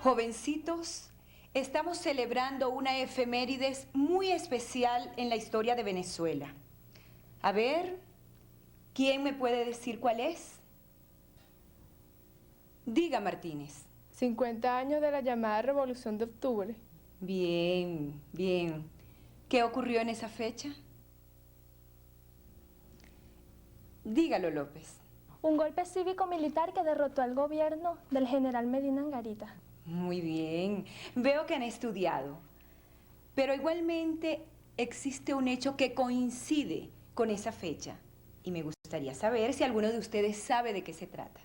Jovencitos, estamos celebrando una efemérides muy especial en la historia de Venezuela. A ver, ¿quién me puede decir cuál es? Diga, Martínez. 50 años de la llamada Revolución de Octubre. Bien, bien. ¿Qué ocurrió en esa fecha? Dígalo, López. Un golpe cívico-militar que derrotó al gobierno del general Medina Angarita. Muy bien. Veo que han estudiado. Pero igualmente existe un hecho que coincide con esa fecha. Y me gustaría saber si alguno de ustedes sabe de qué se trata.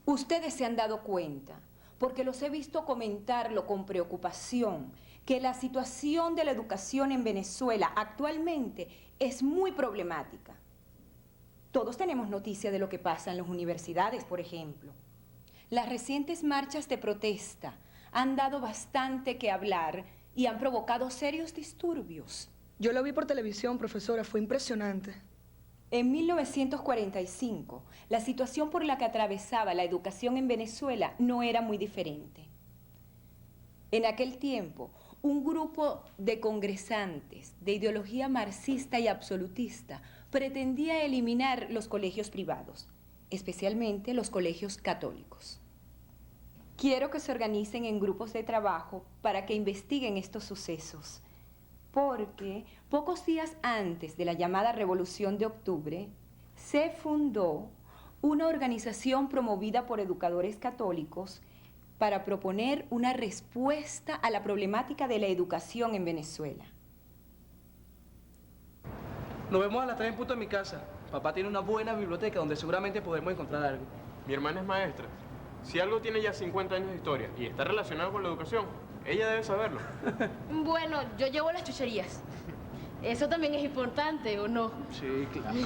Ustedes se han dado cuenta, porque los he visto comentarlo con preocupación, que la situación de la educación en Venezuela actualmente es muy problemática. Todos tenemos noticia de lo que pasa en las universidades, por ejemplo. Las recientes marchas de protesta han dado bastante que hablar y han provocado serios disturbios. Yo lo vi por televisión, profesora, fue impresionante. En 1945, la situación por la que atravesaba la educación en Venezuela no era muy diferente. En aquel tiempo, un grupo de congresantes de ideología marxista y absolutista pretendía eliminar los colegios privados, especialmente los colegios católicos. Quiero que se organicen en grupos de trabajo para que investiguen estos sucesos, porque pocos días antes de la llamada Revolución de Octubre, se fundó una organización promovida por educadores católicos para proponer una respuesta a la problemática de la educación en Venezuela. Nos vemos a las 3 en punto en mi casa. Papá tiene una buena biblioteca donde seguramente podremos encontrar algo. Mi hermana es maestra. Si algo tiene ya 50 años de historia y está relacionado con la educación, ella debe saberlo. Bueno, yo llevo las chucherías. Eso también es importante, ¿o no? Sí, claro.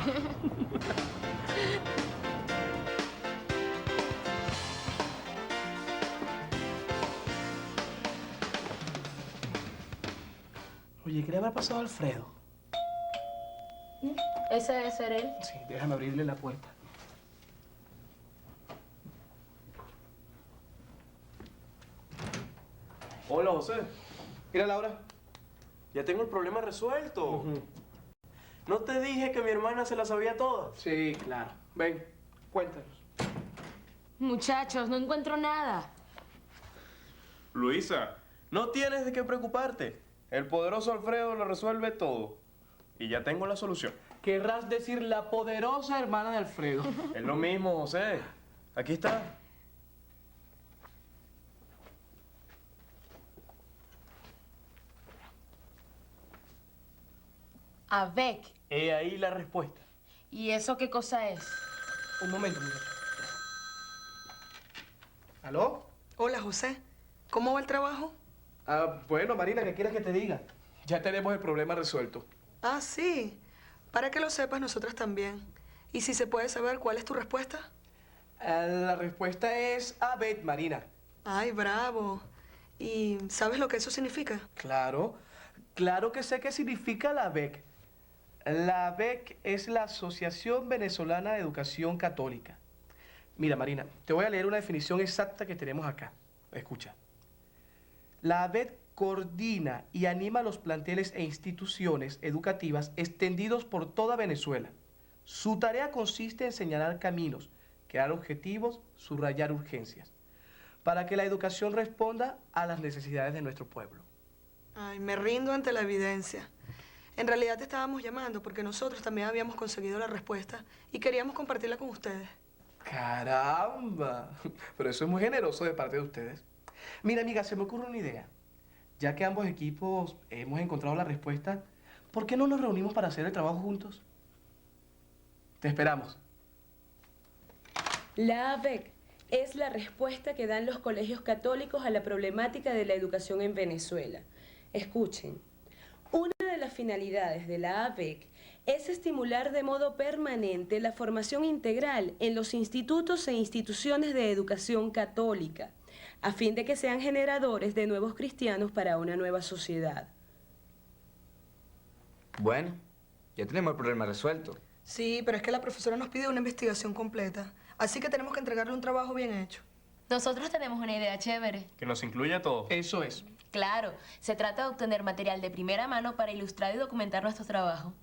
Oye, ¿qué le habrá pasado a Alfredo? Ese debe ser él. Sí, déjame abrirle la puerta. Hola, José. Mira, Laura. Ya tengo el problema resuelto. ¿No te dije que mi hermana se la sabía todas? Sí, claro. Ven, cuéntanos. Muchachos, no encuentro nada. Luisa, no tienes de qué preocuparte. El poderoso Alfredo lo resuelve todo. Y ya tengo la solución. Querrás decir la poderosa hermana de Alfredo. Es lo mismo, José. Aquí está. ABEC. He ahí la respuesta. ¿Y eso qué cosa es? Un momento, muchacho. ¿Aló? Hola, José. ¿Cómo va el trabajo? Bueno, Marina, ¿qué quieres que te diga? Ya tenemos el problema resuelto. Ah, sí. Para que lo sepas, nosotras también. ¿Y si se puede saber cuál es tu respuesta? La respuesta es ABET, Marina. Ay, bravo. ¿Y sabes lo que eso significa? Claro, claro que sé qué significa la ABEC. La ABEC es la Asociación Venezolana de Educación Católica. Mira, Marina, te voy a leer una definición exacta que tenemos acá. Escucha. La ABEC coordina y anima los planteles e instituciones educativas extendidos por toda Venezuela. Su tarea consiste en señalar caminos, crear objetivos, subrayar urgencias, para que la educación responda a las necesidades de nuestro pueblo. Ay, me rindo ante la evidencia. En realidad te estábamos llamando porque nosotros también habíamos conseguido la respuesta y queríamos compartirla con ustedes. ¡Caramba! Pero eso es muy generoso de parte de ustedes. Mira, amiga, se me ocurre una idea. Ya que ambos equipos hemos encontrado la respuesta, ¿por qué no nos reunimos para hacer el trabajo juntos? Te esperamos. La ABEC es la respuesta que dan los colegios católicos a la problemática de la educación en Venezuela. Escuchen, una de las finalidades de la ABEC es estimular de modo permanente la formación integral en los institutos e instituciones de educación católica, a fin de que sean generadores de nuevos cristianos para una nueva sociedad. Bueno, ya tenemos el problema resuelto. Sí, pero es que la profesora nos pide una investigación completa, así que tenemos que entregarle un trabajo bien hecho. Nosotros tenemos una idea chévere. Que nos incluya a todos. Eso es. Claro, se trata de obtener material de primera mano para ilustrar y documentar nuestro trabajo.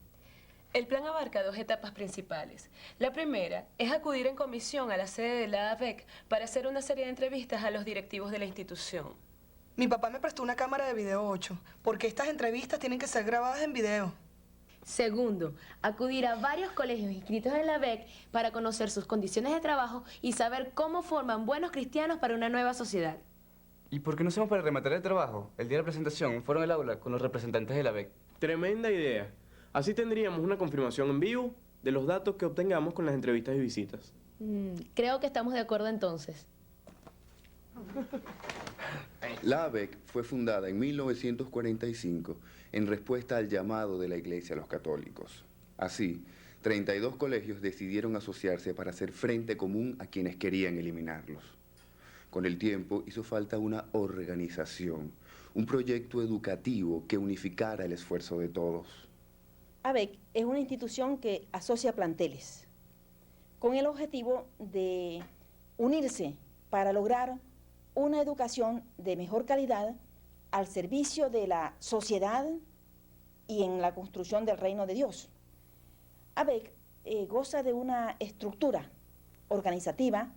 El plan abarca dos etapas principales. La primera es acudir en comisión a la sede de la ABEC para hacer una serie de entrevistas a los directivos de la institución. Mi papá me prestó una cámara de video 8, porque estas entrevistas tienen que ser grabadas en video. Segundo, acudir a varios colegios inscritos en la BEC para conocer sus condiciones de trabajo y saber cómo forman buenos cristianos para una nueva sociedad. ¿Y por qué no hacemos para rematar el trabajo? El día de la presentación, fueron al aula con los representantes de la BEC. Tremenda idea. Así tendríamos una confirmación en vivo de los datos que obtengamos con las entrevistas y visitas. Creo que estamos de acuerdo entonces. La ABEC fue fundada en 1945 en respuesta al llamado de la Iglesia a los católicos. Así, 32 colegios decidieron asociarse para hacer frente común a quienes querían eliminarlos. Con el tiempo hizo falta una organización, un proyecto educativo que unificara el esfuerzo de todos. ABEC es una institución que asocia planteles con el objetivo de unirse para lograr una educación de mejor calidad al servicio de la sociedad y en la construcción del reino de Dios. ABEC goza de una estructura organizativa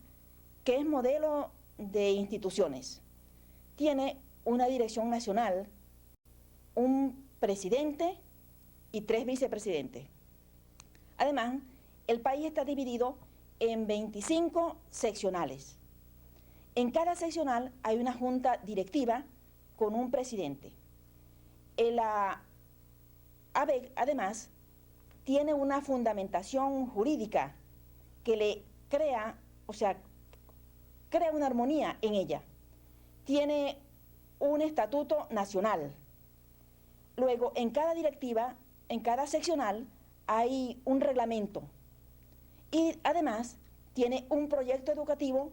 que es modelo de instituciones. Tiene una dirección nacional, un presidente y 3 vicepresidentes. Además, el país está dividido en 25 seccionales. En cada seccional hay una junta directiva con un presidente. La ABEC, además, tiene una fundamentación jurídica que le crea, crea una armonía en ella. Tiene un estatuto nacional. Luego, en cada directiva, en cada seccional, hay un reglamento. Y además, tiene un proyecto educativo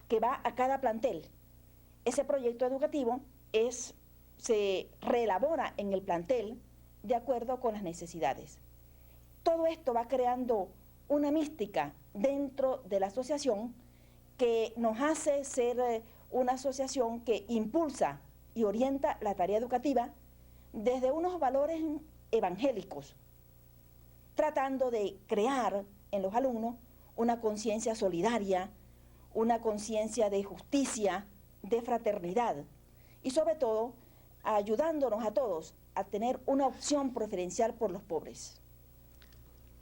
que va a cada plantel. Ese proyecto educativo se reelabora en el plantel de acuerdo con las necesidades. Todo esto va creando una mística dentro de la asociación que nos hace ser una asociación que impulsa y orienta la tarea educativa desde unos valores evangélicos, tratando de crear en los alumnos una conciencia solidaria, una conciencia de justicia, de fraternidad y sobre todo ayudándonos a todos a tener una opción preferencial por los pobres.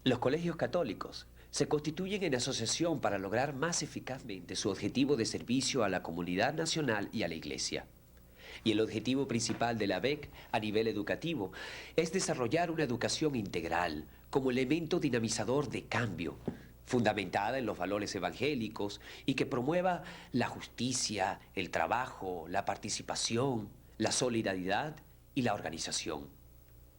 Los colegios católicos se constituyen en asociación para lograr más eficazmente su objetivo de servicio a la comunidad nacional y a la Iglesia. Y el objetivo principal de la BEC a nivel educativo es desarrollar una educación integral como elemento dinamizador de cambio, fundamentada en los valores evangélicos y que promueva la justicia, el trabajo, la participación, la solidaridad y la organización,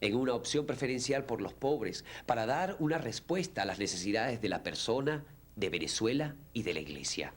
en una opción preferencial por los pobres para dar una respuesta a las necesidades de la persona, de Venezuela y de la Iglesia.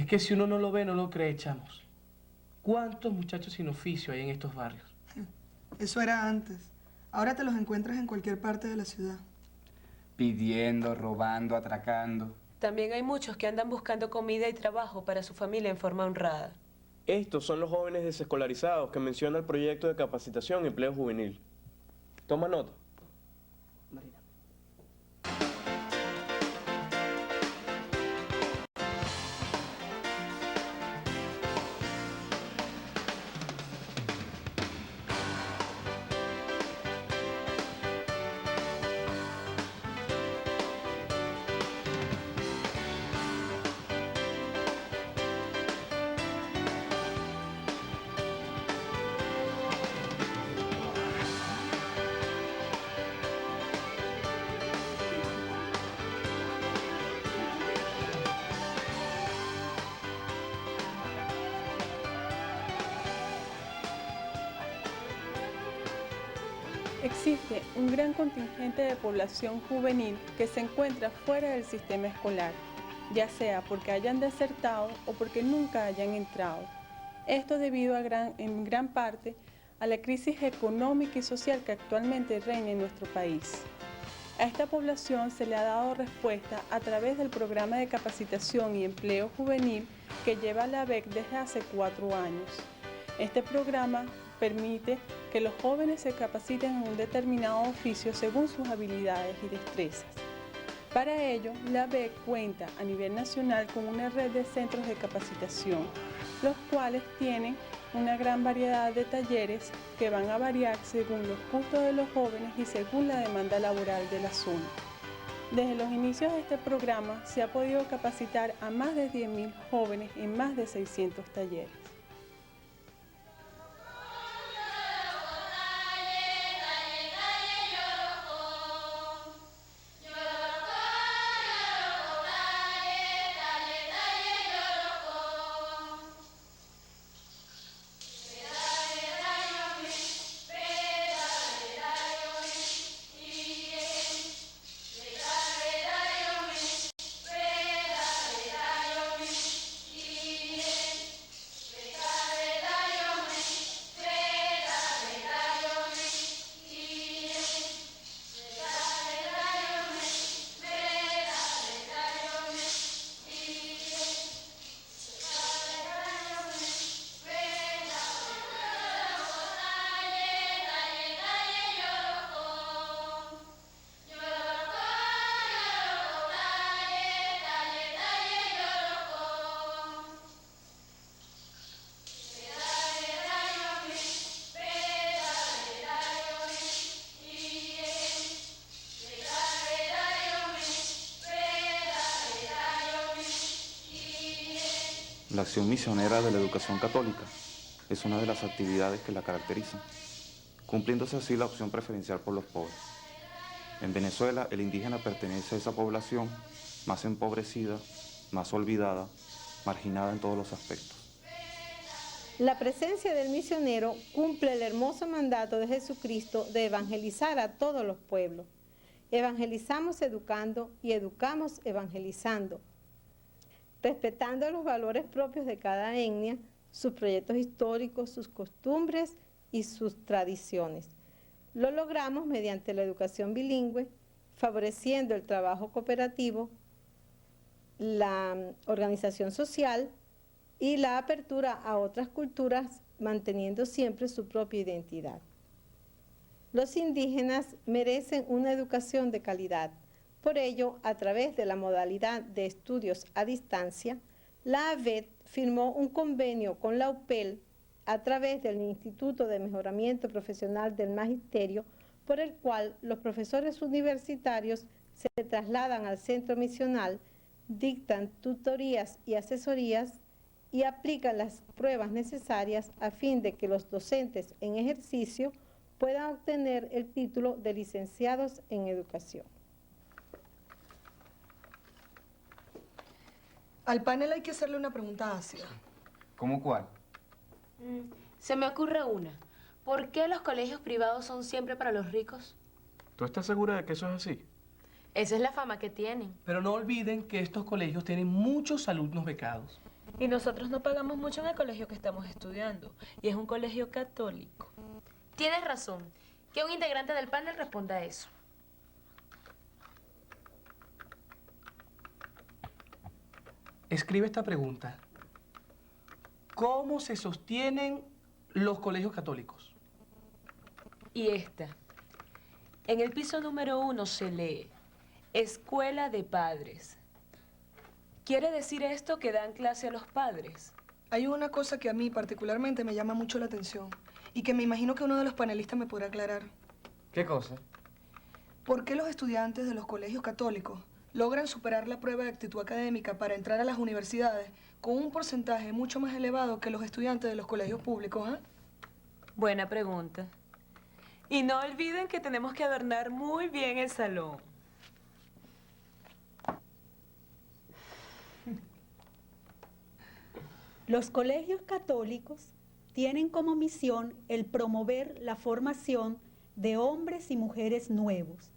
Es que si uno no lo ve, no lo cree, chamos. ¿Cuántos muchachos sin oficio hay en estos barrios? Eso era antes. Ahora te los encuentras en cualquier parte de la ciudad. Pidiendo, robando, atracando. También hay muchos que andan buscando comida y trabajo para su familia en forma honrada. Estos son los jóvenes desescolarizados que menciona el proyecto de capacitación y empleo juvenil. Toma nota. Existe un gran contingente de población juvenil que se encuentra fuera del sistema escolar, ya sea porque hayan desertado o porque nunca hayan entrado. Esto debido en gran parte a la crisis económica y social que actualmente reina en nuestro país. A esta población se le ha dado respuesta a través del programa de capacitación y empleo juvenil que lleva la ABEC desde hace 4 años. Este programa permite que los jóvenes se capaciten en un determinado oficio según sus habilidades y destrezas. Para ello, la ABEC cuenta a nivel nacional con una red de centros de capacitación, los cuales tienen una gran variedad de talleres que van a variar según los gustos de los jóvenes y según la demanda laboral de la zona. Desde los inicios de este programa se ha podido capacitar a más de 10.000 jóvenes en más de 600 talleres. La acción misionera de la educación católica es una de las actividades que la caracterizan, cumpliéndose así la opción preferencial por los pobres. En Venezuela, el indígena pertenece a esa población más empobrecida, más olvidada, marginada en todos los aspectos. La presencia del misionero cumple el hermoso mandato de Jesucristo de evangelizar a todos los pueblos. Evangelizamos educando y educamos evangelizando, respetando los valores propios de cada etnia, sus proyectos históricos, sus costumbres y sus tradiciones. Lo logramos mediante la educación bilingüe, favoreciendo el trabajo cooperativo, la organización social y la apertura a otras culturas, manteniendo siempre su propia identidad. Los indígenas merecen una educación de calidad. Por ello, a través de la modalidad de estudios a distancia, la ABEC firmó un convenio con la UPEL a través del Instituto de Mejoramiento Profesional del Magisterio, por el cual los profesores universitarios se trasladan al centro misional, dictan tutorías y asesorías y aplican las pruebas necesarias a fin de que los docentes en ejercicio puedan obtener el título de licenciados en educación. Al panel hay que hacerle una pregunta ácida. ¿Cómo cuál? Se me ocurre una. ¿Por qué los colegios privados son siempre para los ricos? ¿Tú estás segura de que eso es así? Esa es la fama que tienen. Pero no olviden que estos colegios tienen muchos alumnos becados. Y nosotros no pagamos mucho en el colegio que estamos estudiando. Y es un colegio católico. Tienes razón. Que un integrante del panel responda a eso. Escribe esta pregunta. ¿Cómo se sostienen los colegios católicos? Y esta. En el piso número 1 se lee Escuela de Padres. ¿Quiere decir esto que dan clase a los padres? Hay una cosa que a mí particularmente me llama mucho la atención y que me imagino que uno de los panelistas me podrá aclarar. ¿Qué cosa? ¿Por qué los estudiantes de los colegios católicos logran superar la prueba de actitud académica para entrar a las universidades con un porcentaje mucho más elevado que los estudiantes de los colegios públicos? Buena pregunta. Y no olviden que tenemos que adornar muy bien el salón. Los colegios católicos tienen como misión el promover la formación de hombres y mujeres nuevos,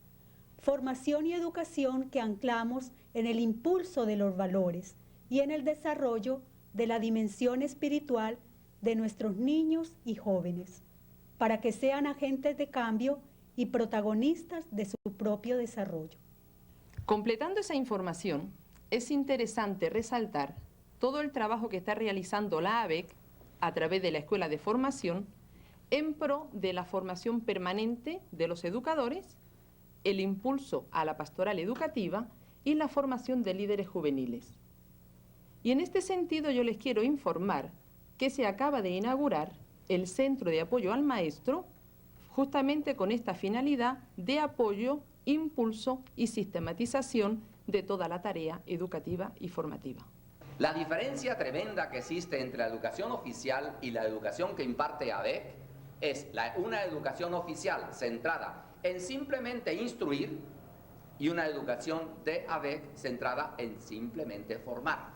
formación y educación que anclamos en el impulso de los valores y en el desarrollo de la dimensión espiritual de nuestros niños y jóvenes, para que sean agentes de cambio y protagonistas de su propio desarrollo. Completando esa información, es interesante resaltar todo el trabajo que está realizando la ABEC a través de la Escuela de Formación en pro de la formación permanente de los educadores, el impulso a la pastoral educativa y la formación de líderes juveniles. Y en este sentido yo les quiero informar que se acaba de inaugurar el Centro de Apoyo al Maestro, justamente con esta finalidad de apoyo, impulso y sistematización de toda la tarea educativa y formativa. La diferencia tremenda que existe entre la educación oficial y la educación que imparte ABEC es una educación oficial centrada en simplemente instruir y una educación de ABEC centrada en simplemente formar.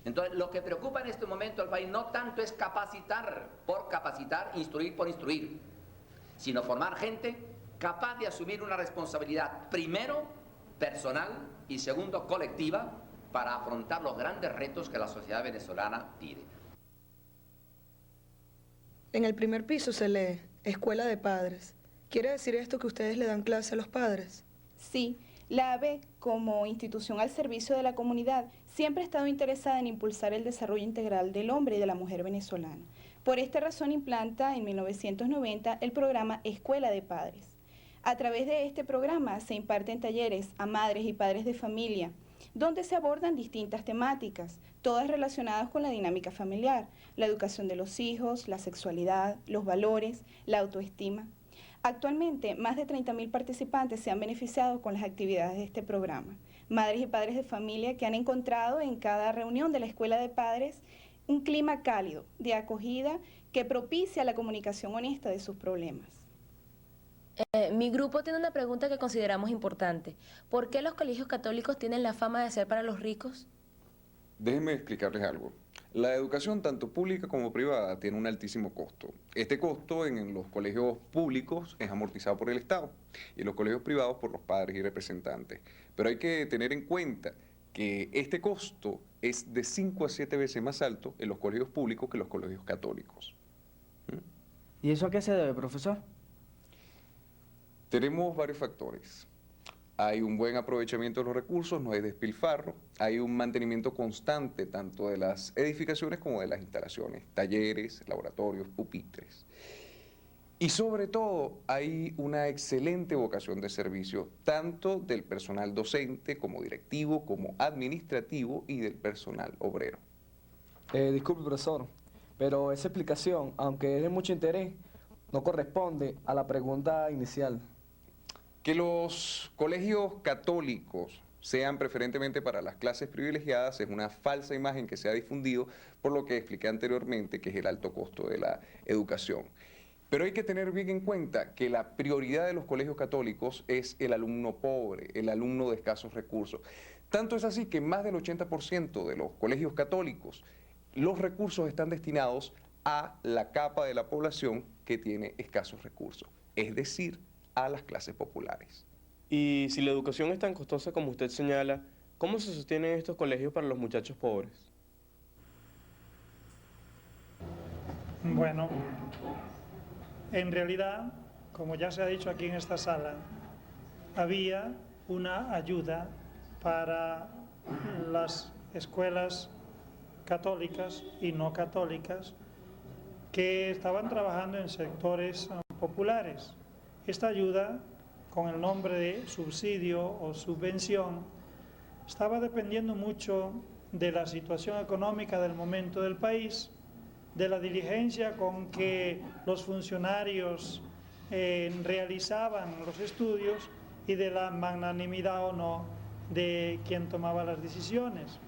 Entonces, lo que preocupa en este momento al país no tanto es capacitar por capacitar, instruir por instruir, sino formar gente capaz de asumir una responsabilidad, primero, personal y segundo, colectiva, para afrontar los grandes retos que la sociedad venezolana pide. En el primer piso se lee Escuela de Padres. ¿Quiere decir esto que ustedes le dan clase a los padres? Sí, la ABEC, como institución al servicio de la comunidad, siempre ha estado interesada en impulsar el desarrollo integral del hombre y de la mujer venezolana. Por esta razón implanta en 1990 el programa Escuela de Padres. A través de este programa se imparten talleres a madres y padres de familia, donde se abordan distintas temáticas, todas relacionadas con la dinámica familiar, la educación de los hijos, la sexualidad, los valores, la autoestima. Actualmente, más de 30.000 participantes se han beneficiado con las actividades de este programa. Madres y padres de familia que han encontrado en cada reunión de la Escuela de Padres un clima cálido, de acogida, que propicia la comunicación honesta de sus problemas. Mi grupo tiene una pregunta que consideramos importante. ¿Por qué los colegios católicos tienen la fama de ser para los ricos? Déjenme explicarles algo. La educación, tanto pública como privada, tiene un altísimo costo. Este costo en los colegios públicos es amortizado por el Estado y en los colegios privados por los padres y representantes. Pero hay que tener en cuenta que este costo es de 5 a 7 veces más alto en los colegios públicos que en los colegios católicos. ¿Y eso a qué se debe, profesor? Tenemos varios factores. Hay un buen aprovechamiento de los recursos, no hay despilfarro, hay un mantenimiento constante tanto de las edificaciones como de las instalaciones, talleres, laboratorios, pupitres. Y sobre todo hay una excelente vocación de servicio, tanto del personal docente como directivo, como administrativo y del personal obrero. Disculpe, profesor, pero esa explicación, aunque es de mucho interés, no corresponde a la pregunta inicial. Que los colegios católicos sean preferentemente para las clases privilegiadas es una falsa imagen que se ha difundido por lo que expliqué anteriormente, que es el alto costo de la educación. Pero hay que tener bien en cuenta que la prioridad de los colegios católicos es el alumno pobre, el alumno de escasos recursos. Tanto es así que más del 80% de los colegios católicos, los recursos están destinados a la capa de la población que tiene escasos recursos, es decir, a las clases populares. Y si la educación es tan costosa como usted señala, ¿cómo se sostienen estos colegios para los muchachos pobres? Bueno, en realidad, como ya se ha dicho aquí en esta sala, había una ayuda para las escuelas católicas y no católicas que estaban trabajando en sectores populares. Esta ayuda, con el nombre de subsidio o subvención, estaba dependiendo mucho de la situación económica del momento del país, de la diligencia con que los funcionarios realizaban los estudios y de la magnanimidad o no de quien tomaba las decisiones.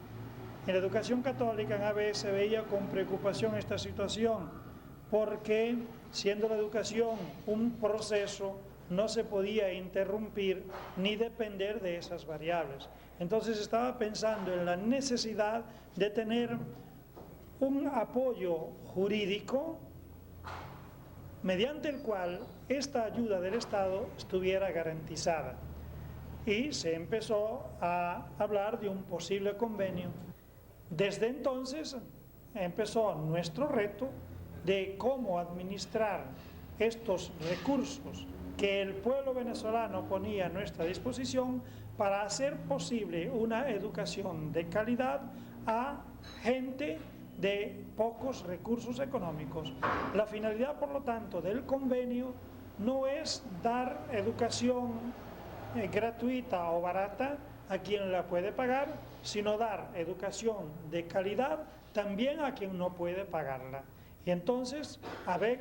En la educación católica en AB se veía con preocupación esta situación, porque siendo la educación un proceso, no se podía interrumpir ni depender de esas variables. Entonces estaba pensando en la necesidad de tener un apoyo jurídico mediante el cual esta ayuda del Estado estuviera garantizada. Y se empezó a hablar de un posible convenio. Desde entonces empezó nuestro reto de cómo administrar estos recursos que el pueblo venezolano ponía a nuestra disposición para hacer posible una educación de calidad a gente de pocos recursos económicos. La finalidad, por lo tanto, del convenio no es dar educación gratuita o barata a quien la puede pagar, sino dar educación de calidad también a quien no puede pagarla. Y entonces ABEC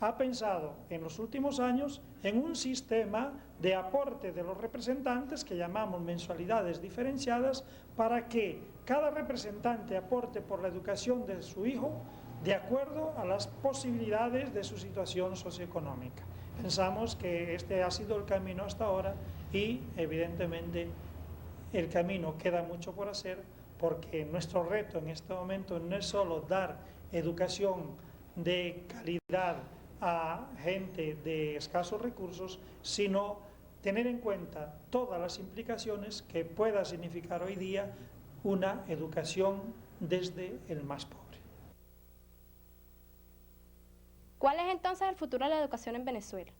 ha pensado en los últimos años en un sistema de aporte de los representantes que llamamos mensualidades diferenciadas, para que cada representante aporte por la educación de su hijo de acuerdo a las posibilidades de su situación socioeconómica. Pensamos que este ha sido el camino hasta ahora y evidentemente el camino queda mucho por hacer, porque nuestro reto en este momento no es solo dar educación de calidad a gente de escasos recursos, sino tener en cuenta todas las implicaciones que pueda significar hoy día una educación desde el más pobre. ¿Cuál es entonces el futuro de la educación en Venezuela?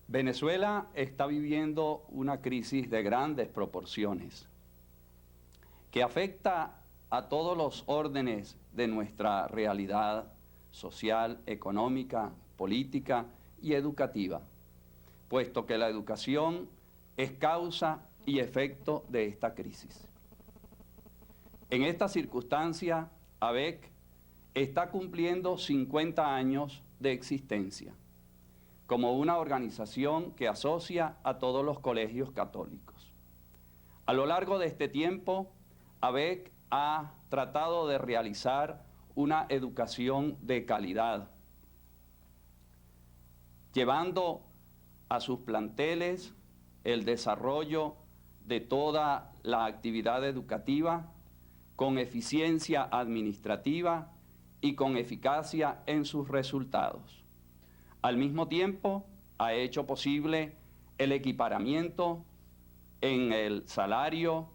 Venezuela está viviendo una crisis de grandes proporciones que afecta a todos los órdenes de nuestra realidad social, económica, política y educativa, puesto que la educación es causa y efecto de esta crisis. En esta circunstancia, ABEC está cumpliendo 50 años de existencia como una organización que asocia a todos los colegios católicos. A lo largo de este tiempo, ABEC ha tratado de realizar una educación de calidad, llevando a sus planteles el desarrollo de toda la actividad educativa con eficiencia administrativa y con eficacia en sus resultados. Al mismo tiempo, ha hecho posible el equiparamiento en el salario,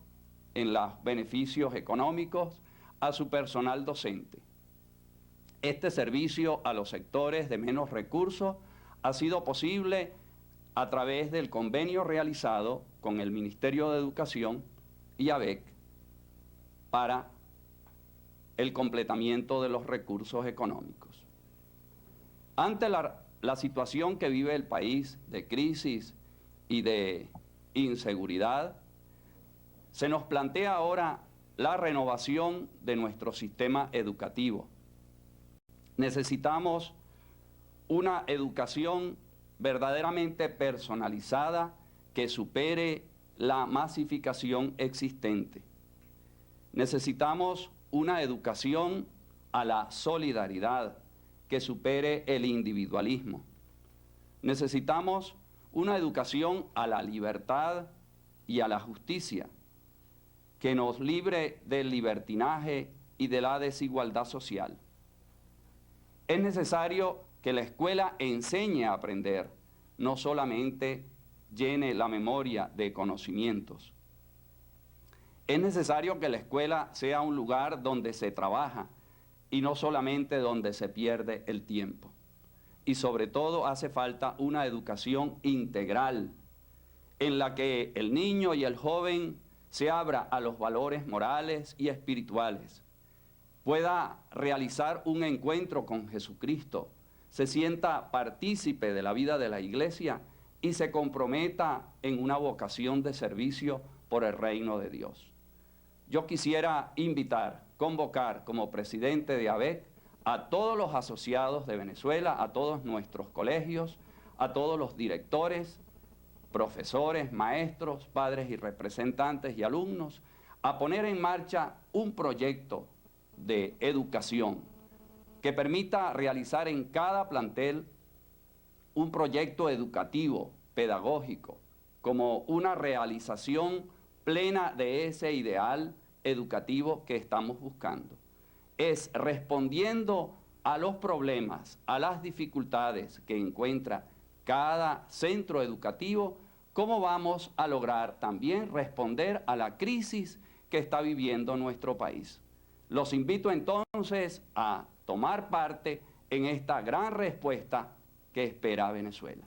en los beneficios económicos a su personal docente. Este servicio a los sectores de menos recursos ha sido posible a través del convenio realizado con el Ministerio de Educación y ABEC para el completamiento de los recursos económicos. Ante la situación que vive el país de crisis y de inseguridad, se nos plantea ahora la renovación de nuestro sistema educativo. Necesitamos una educación verdaderamente personalizada que supere la masificación existente. Necesitamos una educación a la solidaridad que supere el individualismo. Necesitamos una educación a la libertad y a la justicia, que nos libre del libertinaje y de la desigualdad social. Es necesario que la escuela enseñe a aprender, no solamente llene la memoria de conocimientos. Es necesario que la escuela sea un lugar donde se trabaja, y no solamente donde se pierde el tiempo. Y sobre todo hace falta una educación integral en la que el niño y el joven se abra a los valores morales y espirituales, pueda realizar un encuentro con Jesucristo, se sienta partícipe de la vida de la iglesia y se comprometa en una vocación de servicio por el reino de Dios. Yo quisiera invitar, convocar como presidente de ABEC a todos los asociados de Venezuela, a todos nuestros colegios, a todos los directores, profesores, maestros, padres y representantes y alumnos, a poner en marcha un proyecto de educación que permita realizar en cada plantel un proyecto educativo, pedagógico, como una realización plena de ese ideal educativo que estamos buscando. Es respondiendo a los problemas, a las dificultades que encuentra cada centro educativo, cómo vamos a lograr también responder a la crisis que está viviendo nuestro país. Los invito entonces a tomar parte en esta gran respuesta que espera Venezuela.